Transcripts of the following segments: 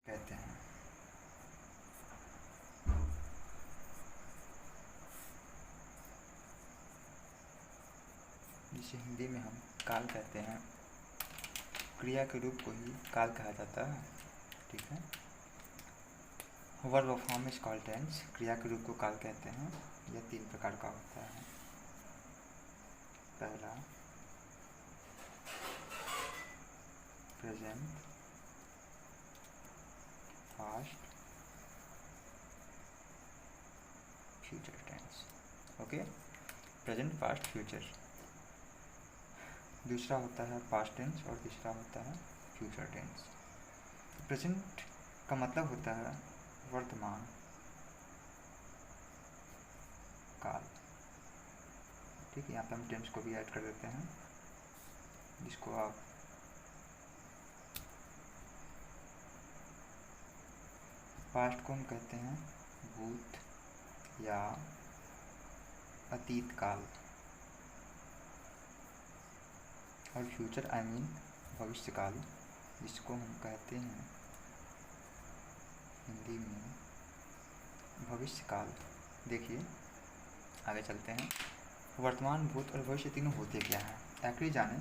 कहते हैं। जिसे हिंदी में हम काल कहते हैं। क्रिया के रूप को ही काल कहा जाता है। ठीक है। Verb form is called tense. क्रिया के रूप को काल कहते हैं। यह 3 प्रकार का होता है। पहला present, past, future tense. Okay, present, past, future. दूसरा होता है पास्ट टेंस और तीसरा होता है फ्यूचर टेंस। प्रेजेंट का मतलब होता है वर्तमान काल। ठीक है, यहाँ पे हम टेंस को भी ऐड कर देते हैं, जिसको आप पास्ट को हम कहते हैं भूत या अतीत काल, और फ्यूचर आई मीन भविष्य काल, जिसको हम कहते हैं हिंदी में भविष्य काल। देखिए, आगे चलते हैं। वर्तमान, भूत और भविष्य तीनों होते क्या हैं, एक्चुअली जाने।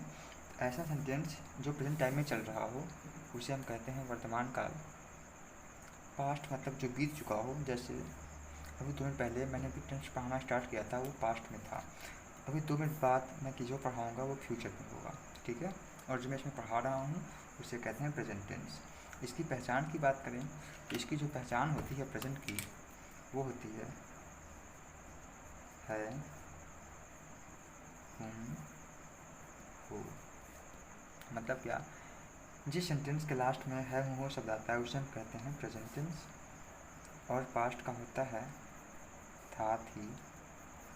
ऐसा सेंटेंस जो प्रेजेंट टाइम में चल रहा हो उसे हम कहते हैं वर्तमान काल। पास्ट मतलब जो बीत चुका हो, जैसे अभी 2 मिनट पहले मैंने भी टेंस पढ़ाना स्टार्ट किया था, वो पास्ट में था। अभी 2 मिनट बाद मैं जो पढ़ाऊँगा वो फ्यूचर में होगा। ठीक है। और जो मैं इसमें पढ़ा रहा हूँ उसे कहते हैं प्रेजेंट टेंस। इसकी पहचान की बात करें तो इसकी जो पहचान होती है प्रेजेंट की, वो होती है हूँ, हो। मतलब क्या, जिस सेंटेंस के लास्ट में है हूँ हो शब्द आता है उसे हम कहते हैं प्रेजेंट टेंस। और पास्ट का होता है था, थी,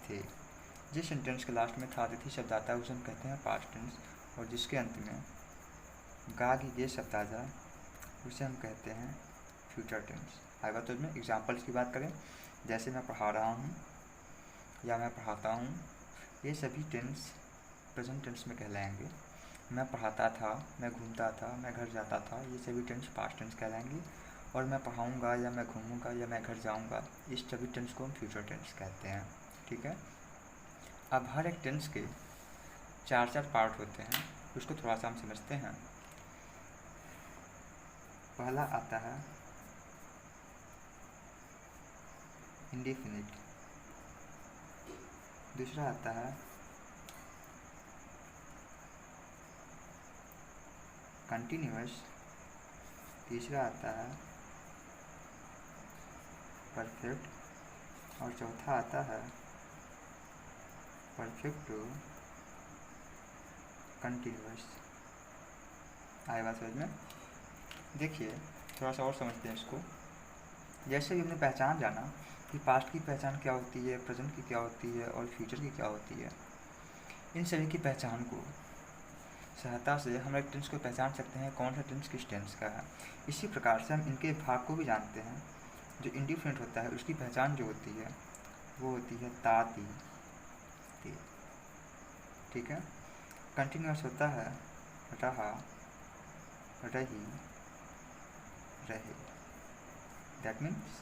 थे। जिस सेंटेंस के लास्ट में था, थी शब्द आता है उसे हम कहते हैं पास्ट टेंस। और जिसके अंत में गा की ये शब्द आ जाए उसे हम कहते हैं फ्यूचर टेंस। आएगा तो इसमें एग्जाम्पल्स की बात करें, जैसे मैं पढ़ा रहा हूँ या मैं पढ़ाता हूँ, ये सभी टेंस प्रेजेंट टेंस में कहलाएंगे। मैं पढ़ाता था, मैं घूमता था, मैं घर जाता था, ये सभी टेंस पास्ट टेंस कहलाएंगे। और मैं पढ़ाऊँगा या मैं घूमूँगा या मैं घर जाऊँगा, इस सभी टेंस को हम फ्यूचर टेंस कहते हैं। ठीक है। अब हर एक टेंस के 4 पार्ट होते हैं, उसको थोड़ा सा हम समझते हैं। पहला आता है इंडेफिनिट, दूसरा आता है कंटिन्यूअस, तीसरा आता है परफेक्ट, और चौथा आता है परफेक्ट कंटिन्यूअस। आए बात समझ में? देखिए, थोड़ा सा और समझते हैं इसको। जैसे कि हमने पहचान जाना कि पास्ट की पहचान क्या होती है, प्रेजेंट की क्या होती है और फ्यूचर की क्या होती है, इन सभी की पहचान को सहायता से हम एक टेंस को पहचान सकते हैं कौन सा टेंस किस टेंस का है। इसी प्रकार से हम इनके भाग को भी जानते हैं। जो इंडिफरेंट होता है उसकी पहचान जो होती है वो होती है ता, ती, ते। ठीक है। कंटिन्यूअस होता है रहा, रही, रहे। दैट मीन्स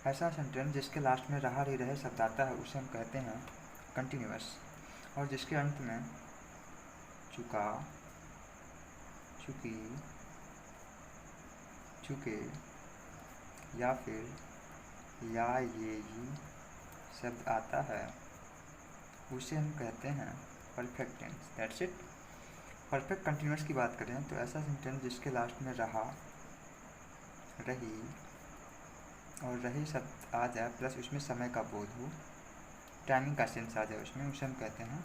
ऐसा सेंटेंस जिसके लास्ट में रहा, रही, रहे शब्द आता है उसे हम कहते हैं कंटिन्यूअस। और जिसके अंत में चुका, चुकी, चुके या फिर या ये ही शब्द आता है उसे हम कहते हैं perfect tense. That's it. Perfect continuous की बात करें तो ऐसा सेंटेंस जिसके लास्ट में रहा, रही और रहे शब्द आ जाए प्लस उसमें समय का बोध हो, टाइमिंग का सेंस आ जाए उसमें, उसे हम कहते हैं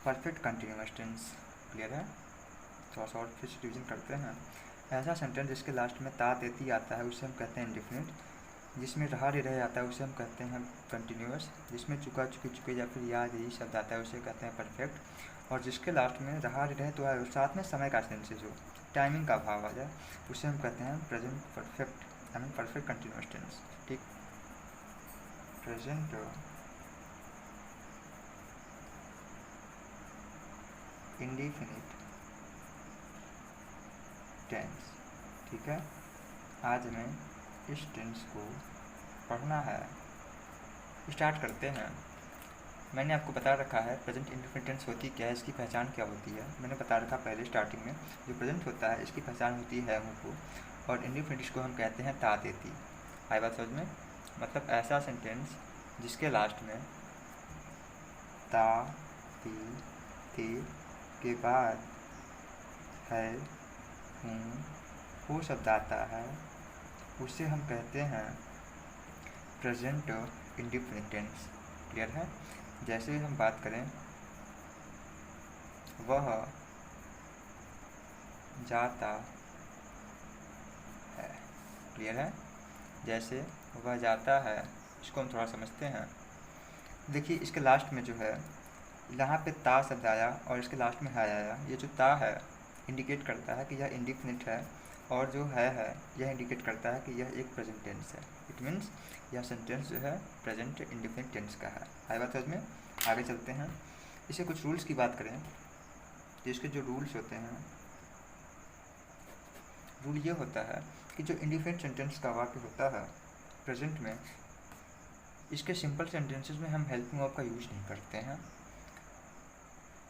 परफेक्ट कंटिन्यूअस टेंस। क्लियर है? थोड़ा सा और फिर से रिविजन करते हैं। ऐसा सेंटेंस जिसके लास्ट में ता, तेती आता है उसे हम कहते हैं इंडिफिनिट। जिसमें रहा, रहे आता है उसे हम कहते हैं कंटिन्यूअस। जिसमें चुका, चुकी, चुके या फिर या यही शब्द आता है उसे कहते हैं परफेक्ट। और जिसके लास्ट में रहा, रहे तो है साथ में समय का सेंस है, जो टाइमिंग का भाव आ जाए उसे हम कहते हैं present perfect I mean perfect continuous tense. ठीक। Present indefinite tense. ठीक है। आज हमें इस टेंस को पढ़ना है। स्टार्ट करते हैं। मैंने आपको बता रखा है प्रेजेंट इंडेफिनिट टेंस होती क्या है, इसकी पहचान क्या होती है। मैंने बता रखा पहले स्टार्टिंग में, जो प्रेजेंट होता है इसकी पहचान होती है मुँह को, और इंडेफिनिट को हम कहते हैं ता देती। आई बात समझ में? मतलब ऐसा सेंटेंस जिसके लास्ट में ता ती ते के बाद है हूँ वो शब्द आता है, उसे हम कहते हैं प्रेजेंट इंडेफिनिट टेंस। क्लियर है? जैसे हम बात करें वह जाता है। क्लियर है? जैसे वह जाता है, इसको हम थोड़ा समझते हैं। देखिए इसके लास्ट में जो है, यहाँ पे ता शब्द आया और इसके लास्ट में है आया। ये जो ता है इंडिकेट करता है कि यह इंडिफिनिट है, और जो है यह इंडिकेट करता है कि यह एक प्रेजेंट टेंस है। इट मीन्स यह सेंटेंस जो है प्रेजेंट इंडिफिनिट टेंस का है। आई बात समझ में? आगे चलते हैं। इसे कुछ रूल्स की बात करें तो इसके जो रूल्स होते हैं, रूल ये होता है कि जो इंडिफिनिट सेंटेंस का वाक्य होता है प्रेजेंट में, इसके सिंपल सेंटेंसेस में हम हेल्पिंग वर्ब का यूज नहीं करते हैं।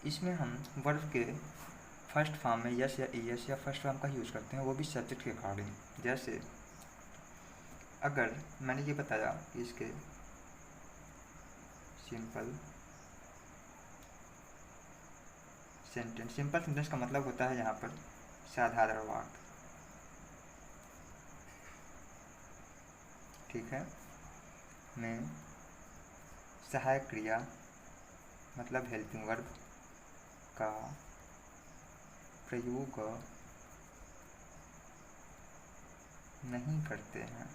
इसमें हम वर्ब के फर्स्ट फॉर्म में यस या ईएस या फर्स्ट फॉर्म का यूज करते हैं, वो भी सब्जेक्ट के अकॉर्डिंग। जैसे अगर मैंने ये बताया कि इसके सिंपल सेंटेंस का मतलब होता है यहाँ पर साधारण वाक्य। ठीक है? में सहायक क्रिया मतलब हेल्पिंग वर्ब का प्रयोग नहीं करते हैं।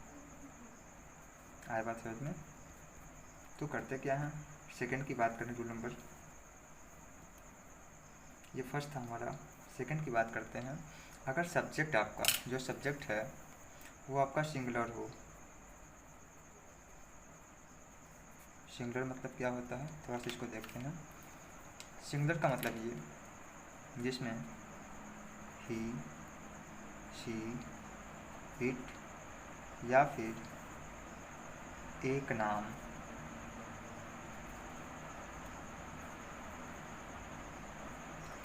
आए बात समझ में? तो करते क्या हैं? सेकंड की बात करें, रूल नंबर, ये फर्स्ट था हमारा। सेकंड की बात करते हैं। अगर सब्जेक्ट, आपका जो सब्जेक्ट है वो आपका सिंगुलर हो। सिंगुलर मतलब क्या होता है, थोड़ा सा इसको देखते हैं। सिंगुलर का मतलब ये जिसमें ही, शी, इट या फिर एक नाम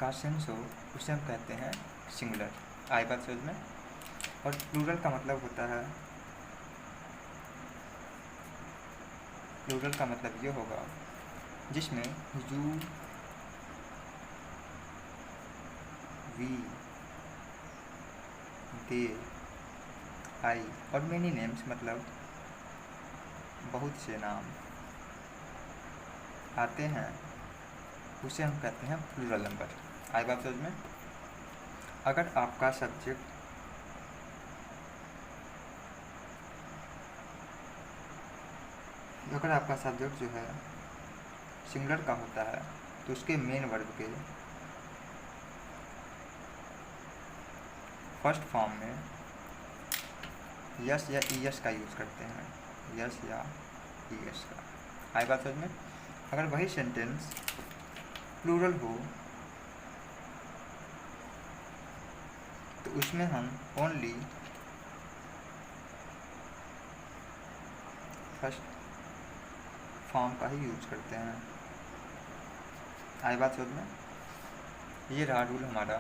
का सेंस हो, उसे हम कहते हैं सिंगुलर। आई बात समझ में? और प्लूरल का मतलब होता है, प्लूरल का मतलब ये होगा जिसमें यू, वी, दे, आई और मेनी नेम्स मतलब बहुत से नाम आते हैं, उसे हम कहते हैं प्लूरल नंबर। आई बात समझ में? अगर आपका सब्जेक्ट जो है सिंगुलर का होता है तो उसके मेन वर्ब के फर्स्ट फॉर्म में यस या ईएस का यूज़ करते हैं। यस या ईएस का। आई बात समझ में? अगर वही सेंटेंस प्लूरल हो तो उसमें हम ओनली फर्स्ट फॉर्म का ही यूज करते हैं। आई बात समझ में? ये रहा रूल हमारा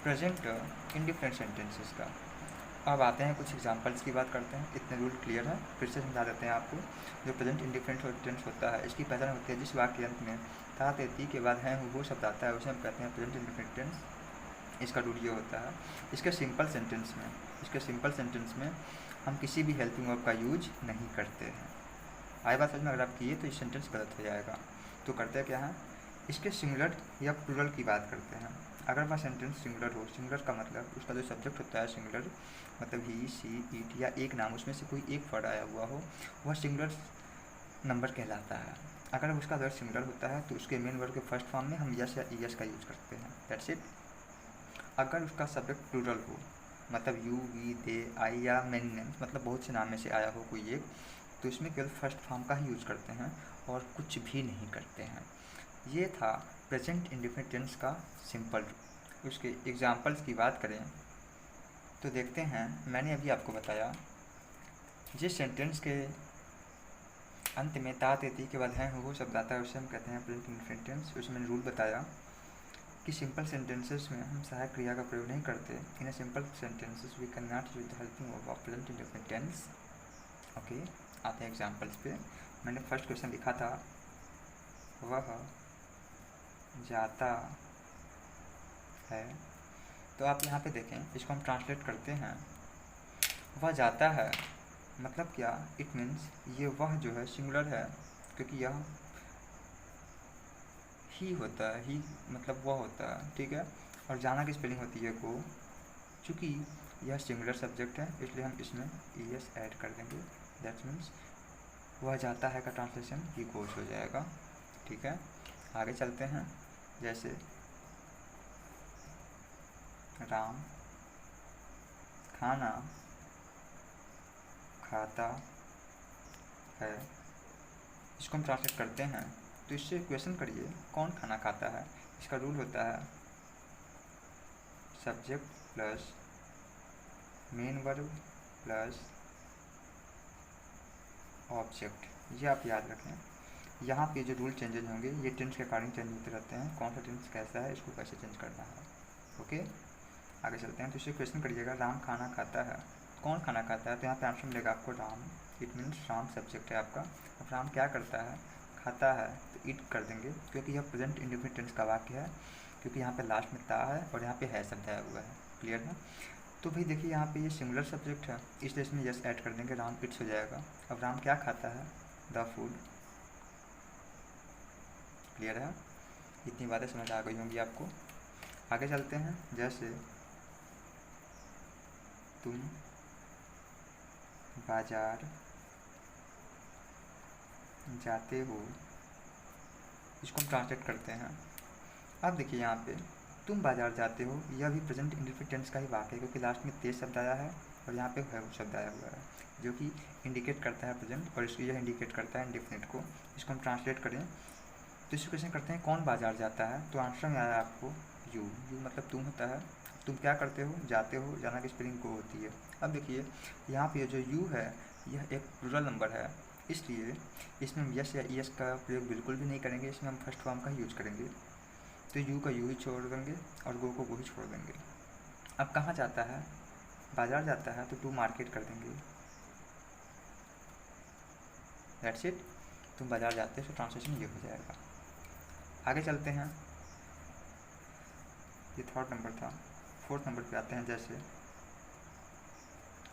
प्रेजेंट इंडिफिनिट सेंटेंसेस का। अब आते हैं कुछ एग्जांपल्स की बात करते हैं। इतने रूल क्लियर है, फिर से समझा देते हैं आपको। जो प्रेजेंट इंडिफिनिट टेंस होता है इसकी पहचान होती है जिस वाक्य अंत में ता ते ती के बाद है वो शब्द आता है, उसे हम कहते हैं प्रेजेंट इंडिफिनिट टेंस। इसका रूल ये होता है, इसके सिंपल सेंटेंस में हम किसी भी हेल्पिंग वर्ब का यूज नहीं करते हैं। आई बात समझ में? अगर आप किए तो ये सेंटेंस गलत हो जाएगा। तो करते क्या है, इसके सिंगुलर या प्लूरल की बात करते हैं। अगर वह सेंटेंस सिंगुलर हो, सिंगुलर का मतलब उसका जो सब्जेक्ट होता है सिंगुलर, मतलब ही, शी, इट या एक नाम, उसमें से कोई एक वर्ड आया हुआ हो, वह सिंगुलर नंबर कहलाता है। अगर उसका वर्ड सिंगुलर होता है तो उसके मेन वर्ड के फर्स्ट फॉर्म में हम यस या ईएस का यूज करते हैं। That's it. अगर उसका सब्जेक्ट प्लूरल हो, मतलब यू, वी, दे, आई या मेनी नेम्स, मतलब बहुत से नाम में से आया हो कोई एक, तो इसमें केवल फर्स्ट फॉर्म का ही यूज करते हैं और कुछ भी नहीं करते हैं। ये था प्रेजेंट इंडिफिनिट टेंस का सिंपल। उसके एग्जाम्पल्स की बात करें तो देखते हैं, मैंने अभी आपको बताया जिस सेंटेंस के अंत में ता तेती के बाद है वो शब्द आता है उसे हम कहते हैं प्रेजेंट इंडेफिनिट टेंस। उसमें मैंने रूल बताया कि सिंपल सेंटेंसेस में हम सहायक क्रिया का प्रयोग नहीं करते। In simple sentences we can not use the helping of present indefinite tense. Okay, आते हैं एग्जांपल्स पे। मैंने फर्स्ट क्वेश्चन लिखा था, वह जाता है। तो आप यहाँ पे देखें, इसको हम ट्रांसलेट करते हैं। वह जाता है मतलब क्या, इट मीन्स ये वह जो है सिंगुलर है, क्योंकि यह ही होता है, ही मतलब वह होता है, ठीक है। और जाना की स्पेलिंग होती है गो। चूँकि यह सिंगुलर सब्जेक्ट है इसलिए हम इसमें एस ऐड कर देंगे। दैट मीन्स वह जाता है का ट्रांसलेशन ही गोज हो जाएगा, ठीक है। आगे चलते हैं, जैसे राम खाना खाता है, इसको हम ट्रांसलेट करते हैं। तो इससे क्वेश्चन करिए कौन खाना खाता है। इसका रूल होता है subject plus main verb plus object. ये आप याद रखें। यहाँ पे जो रूल चेंजेज होंगे ये टेंस के अकॉर्डिंग चेंज होते रहते हैं, कौन सा टेंस कैसा है, इसको कैसे चेंज करना है। ओके, आगे चलते हैं। तो इससे क्वेश्चन करिएगा राम खाना खाता है, कौन खाना खाता है। तो यहाँ पे आंसर मिलेगा आपको Ram. It means Ram subject है आपका। अब राम क्या करता है, खाता है, तो इट कर देंगे क्योंकि यह प्रेजेंट इंडेफिनिट टेंस का वाक्य है, क्योंकि यहाँ पे लास्ट में ता है और यहाँ पे है शब्द आया हुआ है। क्लियर है। तो भाई देखिए यहाँ पे ये सिंगुलर सब्जेक्ट है इसलिए इसमें यस ऐड कर देंगे, राम इट्स हो जाएगा। अब राम क्या खाता है, द फूड। क्लियर है, इतनी बातें समझ आ गई होंगी आपको। आगे चलते हैं, जैसे तुम बाजार जाते हो, इसको हम ट्रांसलेट करते हैं। अब देखिए यहाँ पे तुम बाजार जाते हो, यह भी प्रेजेंट इंडेफिनिट टेंस का ही वाक्य है, क्योंकि लास्ट में तेज शब्द आया है और यहाँ पे है शब्द आया हुआ है जो कि इंडिकेट करता है प्रेजेंट, और इसको यह इंडिकेट करता है इंडेफिनिट को। इसको हम ट्रांसलेट करें तो इसको क्वेश्चन करते हैं कौन बाजार जाता है। तो आंसर में आया आपको यू। यू मतलब तुम होता है। तुम क्या करते हो, जाते हो, जाना की स्पेलिंग को होती है। अब देखिए यहाँ पे जो यू है यह एक प्लूरल नंबर है, इसलिए इसमें हम यस या ईएस का प्रयोग बिल्कुल भी नहीं करेंगे, इसमें हम फर्स्ट फॉर्म का ही यूज करेंगे। तो यू का यू ही छोड़ देंगे और गो को गो ही छोड़ देंगे। अब कहाँ जाता है, बाजार जाता है, तो टू मार्केट कर देंगे। That's it. तुम बाजार जाते हो तो ट्रांसलेशन ये हो जाएगा। आगे चलते हैं, ये थर्ड नंबर था। फोर्थ नंबर पे आते हैं, जैसे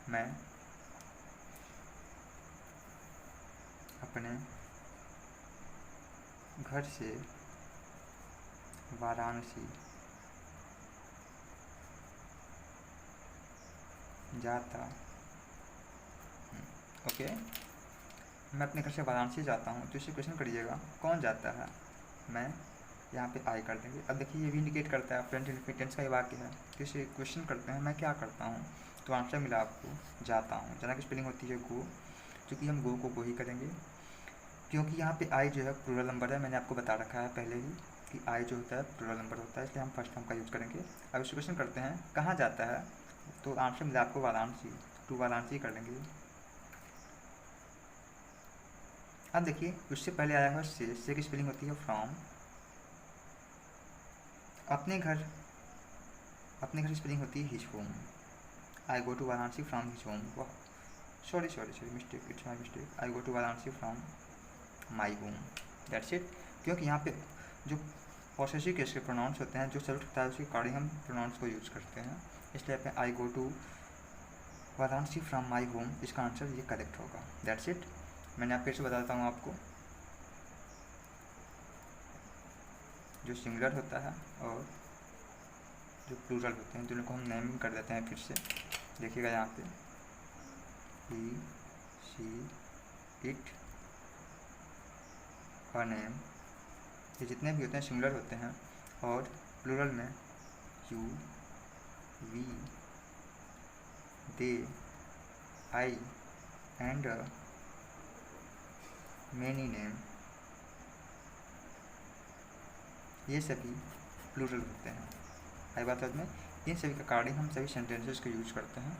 मैं अपने घर से वाराणसी जाता। ओके, मैं अपने घर से वाराणसी जाता हूँ, तो इससे क्वेश्चन करिएगा कौन जाता है। मैं यहाँ पे आई कर देंगे। अब देखिए ये भी इंडिकेट करता है प्रेजेंट इंडेफिनिट टेंस का ही वाक्य है। तो इसे क्वेश्चन करते हैं मैं क्या करता हूँ, तो आंसर मिला आपको जाता हूँ। जाना की स्पेलिंग होती है गो, क्योंकि हम गो को गो ही करेंगे, क्योंकि यहाँ पे आई जो है प्लूरल नंबर है। मैंने आपको बता रखा है पहले ही कि आई जो होता है प्लूरल नंबर होता है, इसलिए हम फर्स्ट फॉर्म का यूज़ करेंगे। अब इसे क्वेश्चन करते हैं कहाँ जाता है, तो आंसर मिला आपको वाराणसी। टू वाराणसी कर लेंगे। अब देखिए उससे पहले आया हुआ से की स्पेलिंग होती है फ्रॉम। अपने घर की स्पेलिंग होती है his home. I go to Varanasi from his home. Sorry mistake, it's my mistake. I go to Varanasi from my home. That's it. क्योंकि यहाँ पे जो पॉसेसिव केस के प्रोनाउंस होते हैं, जो सब्जेक्ट होता है उसके अकॉर्डिंग हम प्रोनाउंस को यूज़ करते हैं, इसलिए पे I go to Varanasi from my home, इसका आंसर ये करेक्ट होगा। That's it. मैंने आप फिर से बताता हूँ आपको, जो सिंगुलर होता है और जो प्लूरल होते हैं दोनों को हम नेमिंग कर देते हैं। फिर से देखिएगा यहाँ पे ही, शी, इट, हर नेम, ये जितने भी होते हैं सिंगुलर होते हैं, और प्लूरल में you, we, they, I and many name, ये सभी प्लूरल होते हैं। आई बात में इन सभी के अकॉर्डिंग हम सभी सेंटेंसेस को यूज करते हैं।